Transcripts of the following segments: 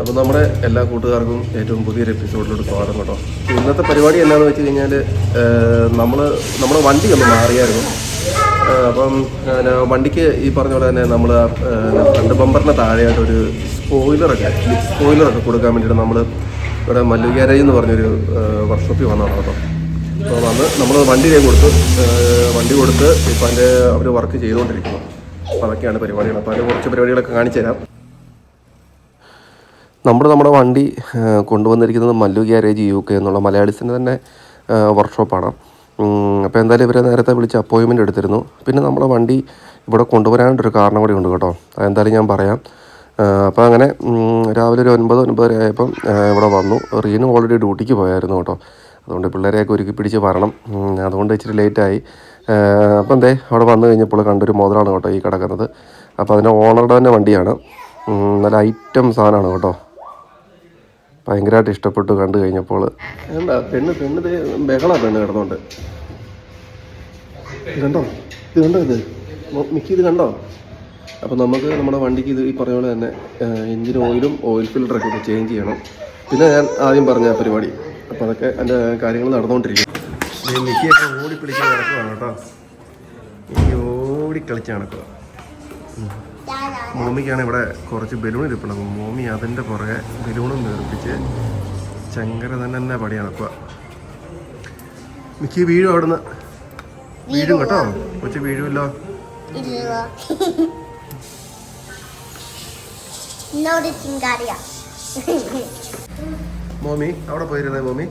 അപ്പോൾ നമ്മുടെ എല്ലാ കൂട്ടുകാർക്കും ഏറ്റവും പുതിയൊരു എപ്പിസോഡിലോട്ട് സ്വാഗതം കേട്ടോ. ഇന്നത്തെ പരിപാടി എന്താണെന്ന് വെച്ച് കഴിഞ്ഞാൽ നമ്മുടെ വണ്ടി ഒന്ന് മാറിയായിരുന്നു. അപ്പം വണ്ടിക്ക് ഈ പറഞ്ഞ പോലെ തന്നെ നമ്മൾ ഫ്രണ്ട് ബമ്പറിന് താഴെയായിട്ടൊരു സ്പോയിലറൊക്കെ കൊടുക്കാൻ വേണ്ടിയിട്ട് നമ്മൾ ഇവിടെ മല്ലു ഗ്യാരേജ് എന്ന് പറഞ്ഞൊരു വർക്ക്ഷോപ്പിൽ വന്നതാണ് കേട്ടോ. അപ്പോൾ നമ്മൾ വണ്ടി കൊടുത്ത് ഇപ്പം അവർ വർക്ക് ചെയ്തുകൊണ്ടിരിക്കുന്നു. അപ്പോൾ അതൊക്കെയാണ് പരിപാടികൾ. അപ്പോൾ അതിൻ്റെ കുറച്ച് പരിപാടികളൊക്കെ കാണിച്ചു തരാം. നമ്മുടെ വണ്ടി കൊണ്ടുവന്നിരിക്കുന്നത് മല്ലു ഗ്യാരേജ് UK എന്നുള്ള മലയാളീസിൻ്റെ തന്നെ വർക്ക്ഷോപ്പാണ്. അപ്പോൾ എന്തായാലും ഇവരെ നേരത്തെ വിളിച്ച് അപ്പോയിൻമെൻറ്റ് എടുത്തിരുന്നു. പിന്നെ നമ്മുടെ വണ്ടി ഇവിടെ കൊണ്ടുവരാനായിട്ടൊരു കാരണം കൂടി ഉണ്ട് കേട്ടോ. അതെന്തായാലും ഞാൻ പറയാം. അപ്പോൾ അങ്ങനെ രാവിലെ ഒരു 9-9:30 ആയപ്പം ഇവിടെ വന്നു. റീനു ഓൾറെഡി ഡ്യൂട്ടിക്ക് പോയായിരുന്നു കേട്ടോ. അതുകൊണ്ട് പിള്ളേരെയൊക്കെ ഒരുക്കി പിടിച്ച് വരണം. അതുകൊണ്ട് ഇച്ചിരി ലേറ്റായി. അപ്പം അവിടെ വന്നു കഴിഞ്ഞപ്പോൾ കണ്ടൊരു മോഡലാണ് കേട്ടോ ഈ കിടക്കുന്നത്. അപ്പോൾ അതിൻ്റെ ഓണറുടെ തന്നെ വണ്ടിയാണ്. നല്ല ഐറ്റം സാധനമാണ് കേട്ടോ. ഭയങ്കരമായിട്ട് ഇഷ്ടപ്പെട്ടു കണ്ടു കഴിഞ്ഞപ്പോൾ. എന്താ പെണ്ണ് ബഹളമാണ് കിടന്നുകൊണ്ട്. ഇത് മിക്കി ഇത് കണ്ടോ? അപ്പോൾ നമുക്ക് നമ്മുടെ വണ്ടിക്ക് ഇത് ഈ പറഞ്ഞ പോലെ തന്നെ എഞ്ചിൻ ഓയിൽ ഫിൽറ്ററൊക്കെ ഒന്ന് ചേഞ്ച് ചെയ്യണം. പിന്നെ ഞാൻ ആദ്യം പറഞ്ഞ പരിപാടി. അപ്പോൾ അതൊക്കെ എൻ്റെ കാര്യങ്ങൾ നടന്നുകൊണ്ടിരിക്കും. മിക്കിയൊക്കെ ഓടിപ്പിടിച്ച് നടക്കുകയാണ് കേട്ടോ. മിക്കി ഓടിക്കളിച്ച് നടക്കുക. മോമിക്കാണ് ഇവിടെ കുറച്ച് ബലൂൺ ഇരിപ്പുണ്ട്. മോമി അതിൻ്റെ പുറകെ ബലൂണും നേർപ്പിച്ച് ചങ്കര തന്നെ പടി നടക്കുക. മിക്കി വീഴും അവിടുന്ന്. വീഴും കേട്ടോ. കൊച്ചു വീഴുമല്ലോ. മോമി അവിടെ പോയിരുന്നേ. മോമി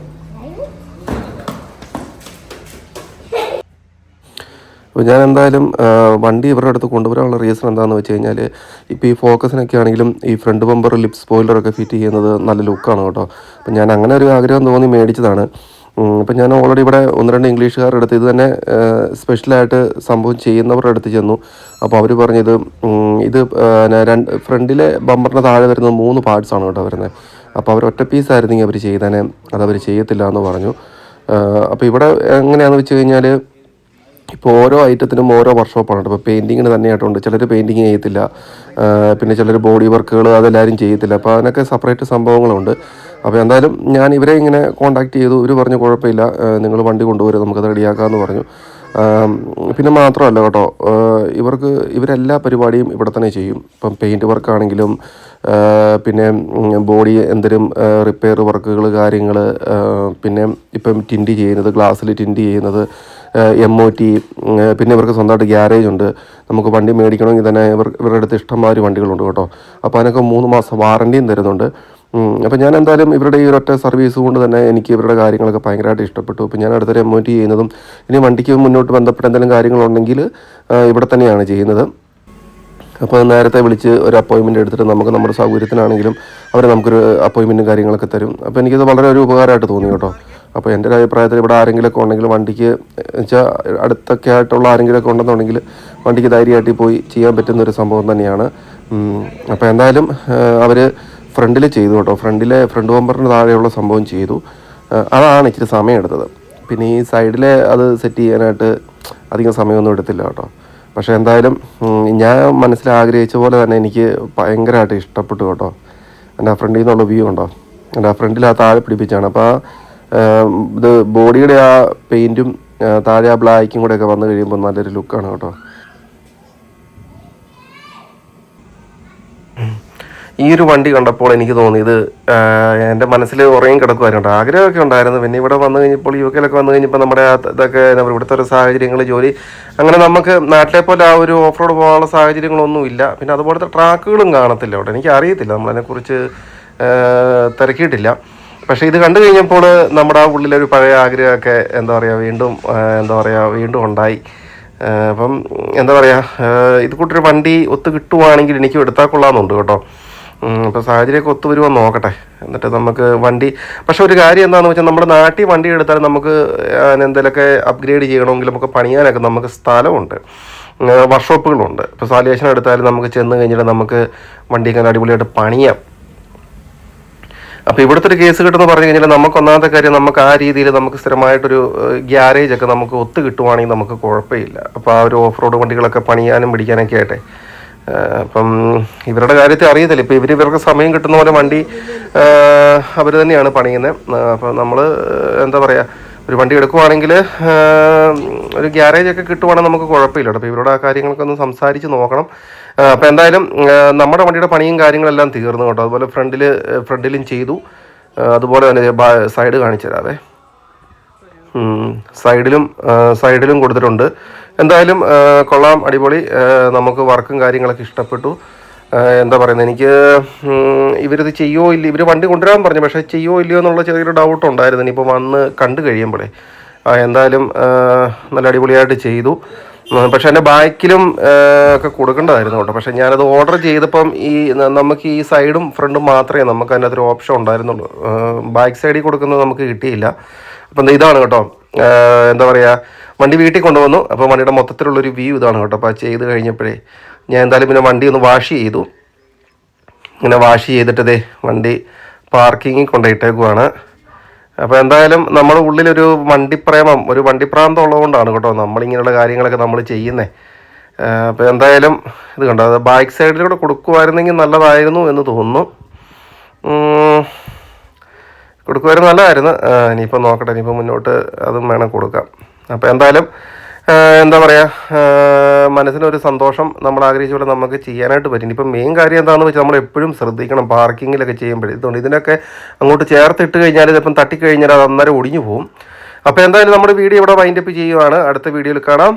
അപ്പോൾ ഞാൻ എന്തായാലും വണ്ടി ഇവരുടെ അടുത്ത് കൊണ്ടുവരാനുള്ള റീസൺ എന്താണെന്ന് വെച്ച് കഴിഞ്ഞാൽ, ഇപ്പോൾ ഈ ഫോക്കസിനൊക്കെ ആണെങ്കിലും ഈ ഫ്രണ്ട് ബമ്പർ ലിപ് സ്പോയിലറൊക്കെ ഫിറ്റ് ചെയ്യുന്നത് നല്ല ലുക്കാണ് കേട്ടോ. അപ്പം ഞാൻ അങ്ങനെ ഒരു ആഗ്രഹം തോന്നി മേടിച്ചതാണ്. അപ്പം ഞാൻ ഓൾറെഡി ഇവിടെ 1-2 ഇംഗ്ലീഷുകാരുടെ അടുത്ത് ഇത് തന്നെ സ്പെഷ്യലായിട്ട് സംഭവം ചെയ്യുന്നവരുടെ അടുത്ത് ചെന്നു. അപ്പോൾ അവർ പറഞ്ഞത് ഇത് ഫ്രണ്ടിലെ ബമ്പറിന് താഴെ വരുന്നത് 3 പാർട്സാണ് കേട്ടോ വരുന്നത്. അപ്പോൾ അവർ ഒറ്റ പീസായിരുന്നെങ്കിൽ അവർ ചെയ്തേനെ. അതവർ ചെയ്യത്തില്ല എന്ന് പറഞ്ഞു. അപ്പോൾ ഇവിടെ എങ്ങനെയാണെന്ന് വെച്ച് കഴിഞ്ഞാൽ, ഇപ്പോൾ ഓരോ ഐറ്റത്തിനും ഓരോ വർക്ക്ഷോപ്പാണ് കേട്ടോ. ഇപ്പോൾ പെയിൻറ്റിങ്ങിന് തന്നെയായിട്ടുണ്ട്. ചിലർ പെയിൻറ്റിങ് ചെയ്യത്തില്ല. പിന്നെ ചിലർ ബോഡി വർക്കുകൾ അതെല്ലാവരും ചെയ്യത്തില്ല. അപ്പോൾ അതിനൊക്കെ സെപ്പറേറ്റ് സംഭവങ്ങളുണ്ട്. അപ്പോൾ എന്തായാലും ഞാൻ ഇവരെ ഇങ്ങനെ കോൺടാക്ട് ചെയ്തു. ഇവർ പറഞ്ഞു കുഴപ്പമില്ല, നിങ്ങൾ വണ്ടി കൊണ്ടുവരും, നമുക്കത് റെഡിയാക്കാമെന്ന് പറഞ്ഞു. പിന്നെ മാത്രമല്ല കേട്ടോ, ഇവരെല്ലാ പരിപാടിയും ഇവിടെ തന്നെ ചെയ്യും. ഇപ്പം പെയിൻറ്റ് വർക്കാണെങ്കിലും പിന്നെ ബോഡി എന്തെങ്കിലും റിപ്പയർ വർക്കുകൾ കാര്യങ്ങൾ, പിന്നെ ഇപ്പം ടിൻഡ് ചെയ്യുന്നത്, ഗ്ലാസ്സിൽ ടിൻഡ് ചെയ്യുന്നത്, MOT, പിന്നെ ഇവർക്ക് സ്വന്തമായിട്ട് ഗ്യാരേജ് ഉണ്ട്. നമുക്ക് വണ്ടി മേടിക്കണമെങ്കിൽ തന്നെ ഇവരുടെ അടുത്ത് ഇഷ്ടംമാതിരി വണ്ടികളുണ്ട് കേട്ടോ. അപ്പോൾ അതിനൊക്കെ 3 മാസം വാറണ്ടിയും തരുന്നുണ്ട്. അപ്പോൾ ഞാൻ എന്തായാലും ഇവരുടെ ഈ ഒരൊറ്റ സർവീസ് കൊണ്ട് തന്നെ എനിക്ക് ഇവരുടെ കാര്യങ്ങളൊക്കെ ഭയങ്കരമായിട്ട് ഇഷ്ടപ്പെട്ടു. ഇപ്പോൾ ഞാൻ അടുത്തൊരു MOT ചെയ്യുന്നതും ഇനി വണ്ടിക്ക് മുന്നോട്ട് ബന്ധപ്പെട്ട എന്തെങ്കിലും കാര്യങ്ങളുണ്ടെങ്കിൽ ഇവിടെ തന്നെയാണ് ചെയ്യുന്നത്. അപ്പോൾ നേരത്തെ വിളിച്ച് ഒരു അപ്പോയിൻമെൻറ്റ് എടുത്തിട്ട് നമുക്ക് നമ്മുടെ സൗകര്യത്തിനാണെങ്കിലും അവർ നമുക്കൊരു അപ്പോയിൻമെൻറ്റും കാര്യങ്ങളൊക്കെ തരും. അപ്പോൾ എനിക്കത് വളരെ ഒരു ഉപകാരമായിട്ട് തോന്നി കേട്ടോ. അപ്പോൾ എൻ്റെ ഒരു അഭിപ്രായത്തിൽ ഇവിടെ ആരെങ്കിലുമൊക്കെ ഉണ്ടെങ്കിൽ വണ്ടിക്ക് വെച്ചാൽ അടുത്തൊക്കെ ആയിട്ടുള്ള ആരെങ്കിലുമൊക്കെ ഉണ്ടെന്നുണ്ടെങ്കിൽ വണ്ടിക്ക് ധൈര്യമായിട്ട് പോയി ചെയ്യാൻ പറ്റുന്നൊരു സംഭവം തന്നെയാണ്. അപ്പോൾ എന്തായാലും അവർ ഫ്രണ്ടിൽ ചെയ്തു കേട്ടോ. ഫ്രണ്ട് ബമ്പറിന് താഴെയുള്ള സംഭവം ചെയ്തു. അതാണ് ഇച്ചിരി സമയം എടുത്തത്. പിന്നെ ഈ സൈഡിലെ അത് സെറ്റ് ചെയ്യാനായിട്ട് അധികം സമയമൊന്നും എടുത്തില്ല കേട്ടോ. പക്ഷേ എന്തായാലും ഞാൻ മനസ്സിൽ ആഗ്രഹിച്ച പോലെ തന്നെ എനിക്ക് ഭയങ്കരമായിട്ട് ഇഷ്ടപ്പെട്ടു കേട്ടോ. എൻ്റെ ആ ഫ്രണ്ടിൽ നിന്നുള്ള വ്യൂ ഉണ്ടോ? എൻ്റെ ആ ഫ്രണ്ടിൽ ആ താഴെ പിടിപ്പിച്ചാണ്. അപ്പോൾ ഇത് ബോഡിയുടെ ആ പെയിൻറ്റും താഴെ ആ ബ്ലാക്കും കൂടെയൊക്കെ വന്നു കഴിയുമ്പോൾ നല്ലൊരു ലുക്കാണ് കേട്ടോ. ഈ ഒരു വണ്ടി കണ്ടപ്പോൾ എനിക്ക് തോന്നിയത്, എൻ്റെ മനസ്സിൽ ഉറങ്ങി കിടക്കുമായിരുന്നു കേട്ടോ. ആഗ്രഹമൊക്കെ ഉണ്ടായിരുന്നു. പിന്നെ ഇവിടെ വന്നു കഴിഞ്ഞപ്പോൾ UK വന്നു കഴിഞ്ഞപ്പോൾ നമ്മുടെ ഇതൊക്കെ ഇവിടുത്തെ ഒരു സാഹചര്യങ്ങൾ, ജോലി, അങ്ങനെ നമുക്ക് നാട്ടിലെ പോലെ ആ ഒരു ഓഫ് റോഡ് പോകാനുള്ള സാഹചര്യങ്ങളൊന്നും ഇല്ല. പിന്നെ അതുപോലത്തെ ട്രാക്കുകളും കാണത്തില്ല കേട്ടോ. എനിക്ക് അറിയത്തില്ല, നമ്മളതിനെക്കുറിച്ച് തിരക്കിയിട്ടില്ല. പക്ഷേ ഇത് കണ്ടു കഴിഞ്ഞപ്പോൾ നമ്മുടെ ആ ഉള്ളിലൊരു പഴയ ആഗ്രഹമൊക്കെ വീണ്ടും ഉണ്ടായി. അപ്പം ഇത് കൂട്ടൊരു വണ്ടി ഒത്തു കിട്ടുവാണെങ്കിൽ എനിക്കും എടുത്താൽ കൊള്ളാമെന്നുണ്ട് കേട്ടോ. അപ്പോൾ സാഹചര്യമൊക്കെ ഒത്തു വരുമോ നോക്കട്ടെ. എന്നിട്ട് നമുക്ക് വണ്ടി, പക്ഷെ ഒരു കാര്യം എന്താണെന്ന് വെച്ചാൽ, നമ്മുടെ നാട്ടിൽ വണ്ടി എടുത്താൽ നമുക്ക് എന്തെങ്കിലുമൊക്കെ അപ്ഗ്രേഡ് ചെയ്യണമെങ്കിൽ നമുക്ക് പണിയാനൊക്കെ നമുക്ക് സ്ഥലമുണ്ട്, വർക്ക്ഷോപ്പുകളുണ്ട്. ഇപ്പോൾ സാലിയേഷൻ എടുത്താലും നമുക്ക് ചെന്ന് കഴിഞ്ഞിട്ട് നമുക്ക് വണ്ടിയൊക്കെ അടിപൊളിയായിട്ട് പണിയാം. അപ്പോൾ ഇവിടുത്തെ ഒരു കേസ് കിട്ടുമെന്ന് പറഞ്ഞു കഴിഞ്ഞാൽ, നമുക്ക് ഒന്നാമത്തെ കാര്യം, നമുക്ക് ആ രീതിയിൽ നമുക്ക് സ്ഥിരമായിട്ടൊരു ഗ്യാരേജൊക്കെ നമുക്ക് ഒത്തു കിട്ടുവാണെങ്കിൽ നമുക്ക് കുഴപ്പമില്ല. അപ്പോൾ ആ ഒരു ഓഫ് റോഡ് വണ്ടികളൊക്കെ പണിയാനും പിടിക്കാനൊക്കെ ആയിട്ടെ അപ്പം ഇവരുടെ കാര്യത്തിൽ അറിയത്തില്ല. ഇപ്പോൾ ഇവർക്ക് സമയം കിട്ടുന്ന പോലെ വണ്ടി അവർ തന്നെയാണ് പണിയുന്നത്. അപ്പോൾ നമ്മൾ എന്താ പറയുക, ഒരു വണ്ടി എടുക്കുവാണെങ്കിൽ ഒരു ഗ്യാരേജൊക്കെ കിട്ടുവാണെങ്കിൽ നമുക്ക് കുഴപ്പമില്ല കേട്ടോ. അപ്പോൾ ഇവരോട് ആ കാര്യങ്ങളൊക്കെ ഒന്ന് സംസാരിച്ച് നോക്കണം. അപ്പോൾ എന്തായാലും നമ്മുടെ വണ്ടിയുടെ പണിയും കാര്യങ്ങളെല്ലാം തീർന്നു കേട്ടോ. അതുപോലെ ഫ്രണ്ടിലും ചെയ്തു. അതുപോലെ തന്നെ സൈഡ് കാണിച്ചു തരാവേ. സൈഡിലും കൊടുത്തിട്ടുണ്ട്. എന്തായാലും കൊള്ളാം, അടിപൊളി. നമുക്ക് വർക്കും കാര്യങ്ങളൊക്കെ ഇഷ്ടപ്പെട്ടു. എന്താ പറയുന്നത്, എനിക്ക് ഇവരിത് ചെയ്യുമോ ഇല്ല, ഇവർ വണ്ടി കൊണ്ടുവരാൻ പറഞ്ഞു, പക്ഷേ ചെയ്യുമോ ഇല്ലയോ എന്നുള്ള ചെറിയൊരു ഡൗട്ട് ഉണ്ടായിരുന്നു. ഇനിയിപ്പോൾ വന്ന് കണ്ടു കഴിയുമ്പോഴേ എന്തായാലും നല്ല അടിപൊളിയായിട്ട് ചെയ്തു. പക്ഷേ എൻ്റെ ബാക്കിലും ഒക്കെ കൊടുക്കേണ്ടതായിരുന്നു കേട്ടോ. പക്ഷേ ഞാനത് ഓർഡർ ചെയ്തപ്പം നമുക്ക് ഈ സൈഡും ഫ്രണ്ടും മാത്രമേ നമുക്ക് അതിനകത്തൊരു ഓപ്ഷൻ ഉണ്ടായിരുന്നുള്ളൂ. ബാക്ക് സൈഡിൽ കൊടുക്കുന്നത് നമുക്ക് കിട്ടിയില്ല. അപ്പം ഇതാണ് കേട്ടോ, എന്താ പറയുക, വണ്ടി വീട്ടിൽ കൊണ്ടുവന്നു. അപ്പോൾ വണ്ടിയുടെ മൊത്തത്തിലുള്ളൊരു വ്യൂ ഇതാണ് കേട്ടോ. അപ്പോൾ ചെയ്ത് കഴിഞ്ഞപ്പോഴേ ഞാൻ എന്തായാലും പിന്നെ വണ്ടി ഒന്ന് വാഷ് ചെയ്തു. ഇങ്ങനെ വാഷ് ചെയ്തിട്ടതേ വണ്ടി പാർക്കിങ്ങിൽ കൊണ്ടുപോയിട്ടേക്കുവാണ്. അപ്പോൾ എന്തായാലും നമ്മുടെ ഉള്ളിലൊരു വണ്ടിപ്രേമം, ഒരു വണ്ടിപ്രാന്തം ഉള്ളതുകൊണ്ടാണ് കേട്ടോ നമ്മളിങ്ങനെയുള്ള കാര്യങ്ങളൊക്കെ നമ്മൾ ചെയ്യുന്നത്. അപ്പോൾ എന്തായാലും ഇത് കണ്ടോ, അത് ബാക്ക് സൈഡിലൂടെ കൊടുക്കുമായിരുന്നെങ്കിൽ നല്ലതായിരുന്നു എന്ന് തോന്നുന്നു. കൊടുക്കുമായിരുന്നു, നല്ലതായിരുന്നു. ഇനിയിപ്പോൾ നോക്കട്ടെ, ഇനിയിപ്പോൾ മുന്നോട്ട് അതും വേണം കൊടുക്കാം. അപ്പോൾ എന്തായാലും എന്താ പറയുക, മനസ്സിനൊരു സന്തോഷം. നമ്മൾ ആഗ്രഹിച്ച പോലെ നമുക്ക് ചെയ്യാനായിട്ട് പറ്റും. ഇപ്പം മെയിൻ കാര്യം എന്താണെന്ന് വെച്ചാൽ നമ്മൾ എപ്പോഴും ശ്രദ്ധിക്കണം പാർക്കിങ്ങിലൊക്കെ ചെയ്യുമ്പോഴേ. ഇതുകൊണ്ട് ഇതിനൊക്കെ അങ്ങോട്ട് ചേർത്തിട്ട് കഴിഞ്ഞാൽ ഇതിപ്പം തട്ടിക്കഴിഞ്ഞാൽ അത് അന്നേരം ഒടിഞ്ഞു പോകും. അപ്പോൾ എന്തായാലും നമ്മുടെ വീഡിയോ ഇവിടെ വൈൻഡപ്പ് ചെയ്യുവാണ്. അടുത്ത വീഡിയോയിൽ കാണാം.